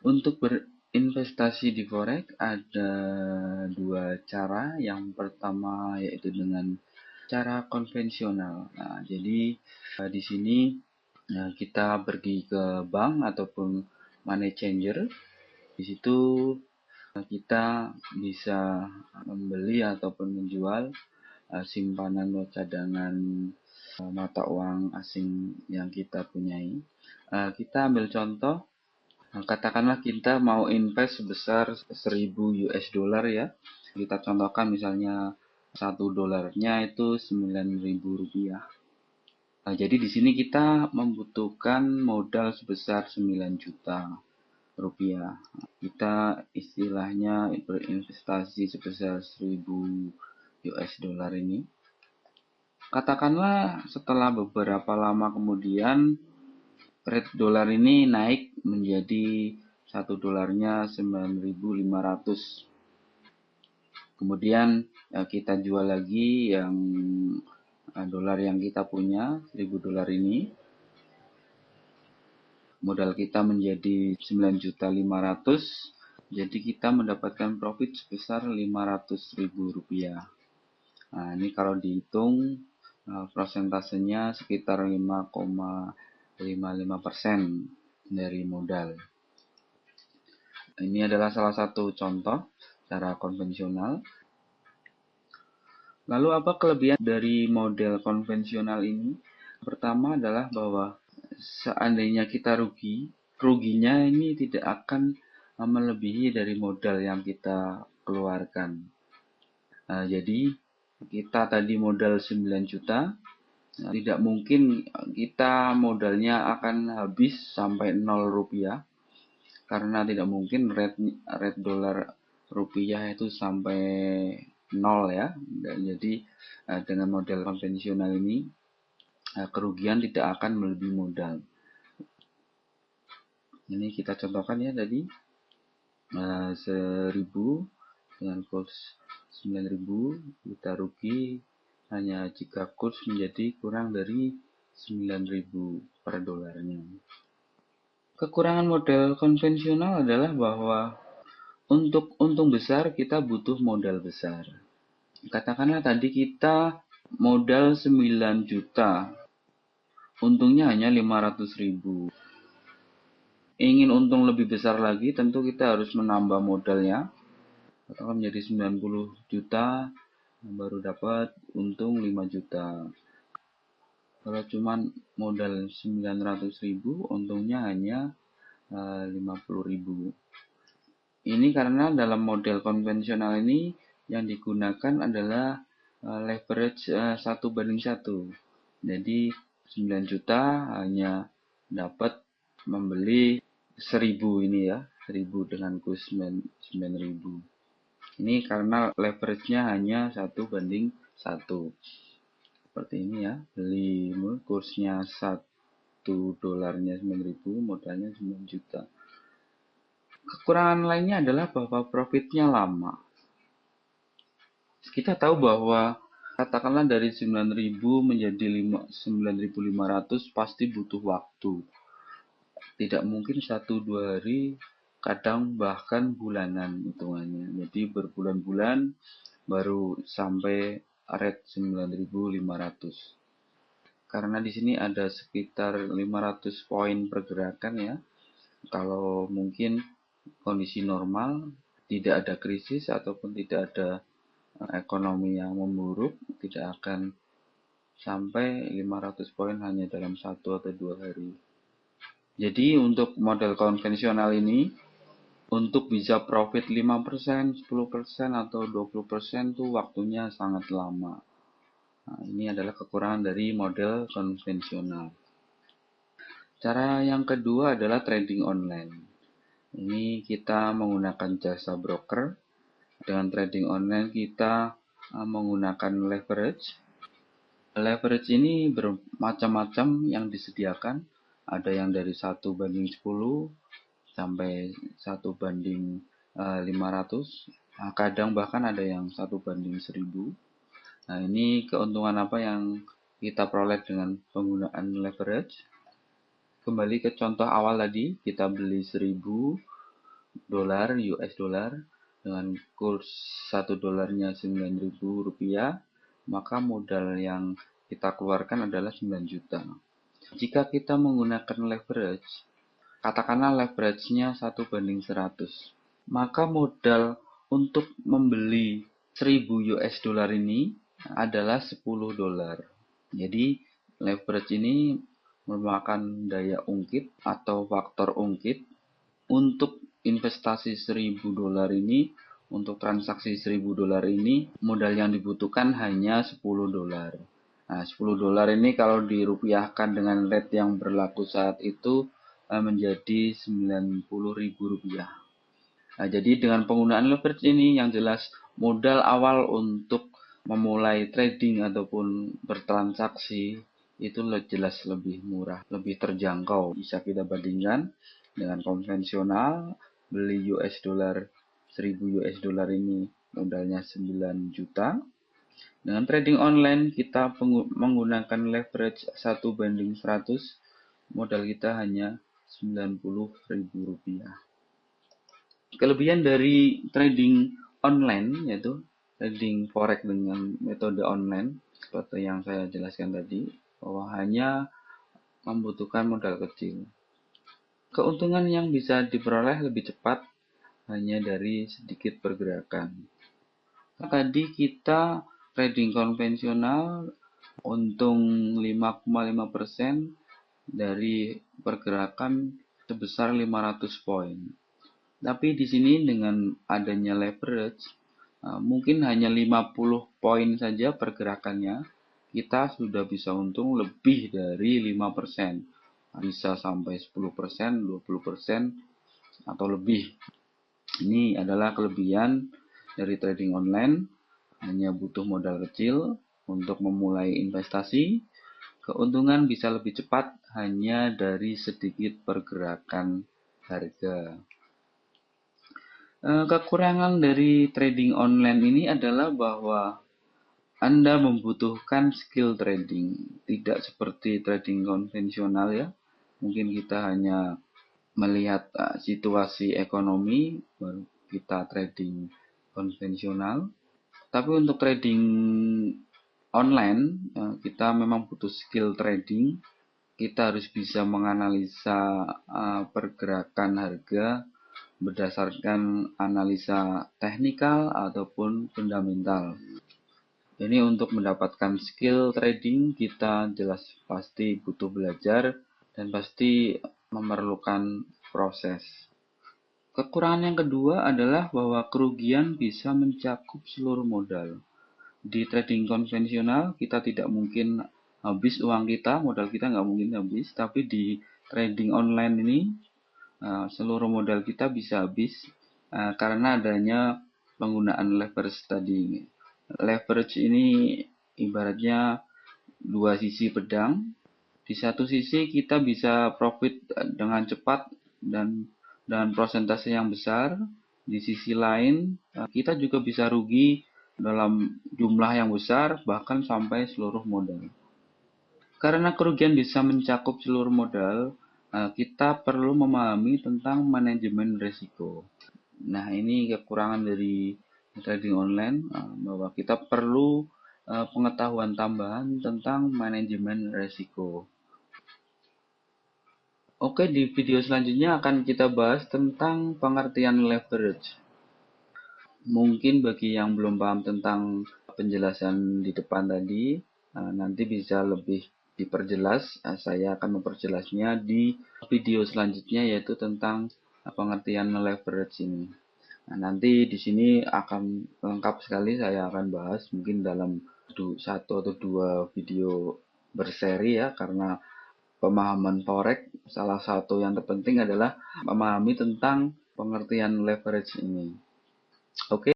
Untuk berinvestasi di forex ada dua cara. Yang pertama yaitu dengan cara konvensional. Nah, jadi di sini kita pergi ke bank ataupun money changer. Di situ kita bisa membeli ataupun menjual simpanan cadangan mata uang asing yang kita punyai. Kita ambil contoh, katakanlah kita mau invest sebesar 1000 US dollar ya. Kita contohkan misalnya satu dolarnya itu 9.000 rupiah. Jadi di sini kita membutuhkan modal sebesar 9 juta rupiah. Kita istilahnya berinvestasi sebesar 1000 US dollar ini. Katakanlah setelah beberapa lama kemudian rate dolar ini naik menjadi satu dolarnya 9.500. Kemudian kita jual lagi yang dolar yang kita punya 1000 dolar ini. Modal kita menjadi 9.500.000. Jadi kita mendapatkan profit sebesar 500.000 rupiah. Nah, ini kalau dihitung prosentasenya sekitar 5,55% dari modal. Ini adalah salah satu contoh cara konvensional. Lalu apa kelebihan dari model konvensional ini? Pertama adalah bahwa seandainya kita ruginya ini tidak akan melebihi dari modal yang kita keluarkan. Jadi kita tadi modal 9 juta, tidak mungkin kita modalnya akan habis sampai 0 rupiah, karena tidak mungkin rate dolar rupiah itu sampai 0 ya. Jadi dengan model konvensional ini kerugian tidak akan melebihi modal. Ini kita contohkan ya tadi 1000 dengan kurs 9.000, kita rugi hanya jika kurs menjadi kurang dari 9.000 per dolarnya. Kekurangan model konvensional adalah bahwa untuk untung besar kita butuh modal besar. Katakanlah tadi kita modal 9 juta, untungnya hanya 500.000. Ingin untung lebih besar lagi, tentu kita harus menambah modalnya. Katakan menjadi 90 juta, baru dapat untung 5 juta. Kalau cuma modal 900.000, untungnya hanya 50.000. Ini karena dalam model konvensional ini yang digunakan adalah leverage 1:1. Jadi 9 juta hanya dapat membeli 1000 ini ya, 1000 dengan kurs 9.000. Ini karena leverage-nya hanya 1:1. Seperti ini ya, beli kursnya 1 dolarnya 9.000, modalnya 9 juta. Kekurangan lainnya adalah bahwa profitnya lama. Kita tahu bahwa katakanlah dari 9.000 menjadi 9.500 pasti butuh waktu. Tidak mungkin 1-2 hari, kadang bahkan bulanan hitungannya. Jadi berbulan-bulan baru sampai rate 9.500. Karena di sini ada sekitar 500 poin pergerakan ya. Kalau mungkin kondisi normal, tidak ada krisis ataupun tidak ada ekonomi yang memburuk, tidak akan sampai 500 poin hanya dalam 1 atau 2 hari. Jadi untuk model konvensional ini, untuk bisa profit 5%, 10% atau 20% itu waktunya sangat lama. Nah, ini adalah kekurangan dari model konvensional. Cara yang kedua adalah trading online. Ini kita menggunakan jasa broker. Dengan trading online kita menggunakan leverage. Leverage ini bermacam-macam yang disediakan. Ada yang dari 1:10 sampai 1:500. Nah, kadang bahkan ada yang 1:1000. Nah, ini keuntungan apa yang kita peroleh dengan penggunaan leverage? Kembali ke contoh awal tadi, kita beli 1000, dolar US dollar dengan kurs 1 dolarnya 9.000 rupiah, maka modal yang kita keluarkan adalah 9 juta. Jika kita menggunakan leverage, katakanlah leverage-nya 1:100, maka modal untuk membeli 1000 US dollar ini adalah 10 dolar. Jadi leverage ini merupakan daya ungkit atau faktor ungkit untuk investasi 1000 dolar ini. Untuk transaksi 1000 dolar ini modal yang dibutuhkan hanya 10 dolar. Nah, 10 dolar ini kalau dirupiahkan dengan rate yang berlaku saat itu menjadi 90.000 rupiah. Nah, jadi dengan penggunaan leverage ini yang jelas modal awal untuk memulai trading ataupun bertransaksi itu jelas lebih murah, lebih terjangkau. Bisa kita bandingkan dengan konvensional, beli US dollar 1000 US dollar ini modalnya 9 juta. Dengan trading online kita menggunakan leverage 1:100, modal kita hanya 90.000 rupiah. Kelebihan dari trading online yaitu trading forex dengan metode online seperti yang saya jelaskan tadi, bahwa hanya membutuhkan modal kecil. Keuntungan yang bisa diperoleh lebih cepat hanya dari sedikit pergerakan. Tadi kita trading konvensional untung 5,5% dari pergerakan sebesar 500 poin. Tapi di sini dengan adanya leverage, mungkin hanya 50 poin saja pergerakannya, kita sudah bisa untung lebih dari 5%. Bisa sampai 10%, 20%, atau lebih. Ini adalah kelebihan dari trading online, hanya butuh modal kecil untuk memulai investasi. Keuntungan bisa lebih cepat hanya dari sedikit pergerakan harga. Kekurangan dari trading online ini adalah bahwa Anda membutuhkan skill trading, tidak seperti trading konvensional ya. Mungkin kita hanya melihat situasi ekonomi baru kita trading konvensional. Tapi untuk trading online kita memang butuh skill trading. Kita harus bisa menganalisa pergerakan harga berdasarkan analisa teknikal ataupun fundamental. Ini untuk mendapatkan skill trading kita jelas pasti butuh belajar dan pasti memerlukan proses. Kekurangan yang kedua adalah bahwa kerugian bisa mencakup seluruh modal. Di trading konvensional kita tidak mungkin habis uang kita, modal kita nggak mungkin habis, tapi di trading online ini seluruh modal kita bisa habis karena adanya penggunaan leverage tadi. Leverage ini ibaratnya dua sisi pedang. Di satu sisi kita bisa profit dengan cepat dan dengan persentase yang besar. Di sisi lain kita juga bisa rugi dalam jumlah yang besar, bahkan sampai seluruh modal. Karena kerugian bisa mencakup seluruh modal, kita perlu memahami tentang manajemen risiko. Nah, ini kekurangan dari trading online, bahwa kita perlu pengetahuan tambahan tentang manajemen risiko. Oke, di video selanjutnya akan kita bahas tentang pengertian leverage. Mungkin bagi yang belum paham tentang penjelasan di depan tadi, nanti bisa lebih diperjelas. Saya akan memperjelasnya di video selanjutnya, yaitu tentang pengertian leverage ini. Nah, nanti di sini akan lengkap sekali saya akan bahas mungkin dalam satu atau dua video berseri ya, karena pemahaman forex salah satu yang terpenting adalah memahami tentang pengertian leverage ini. Oke.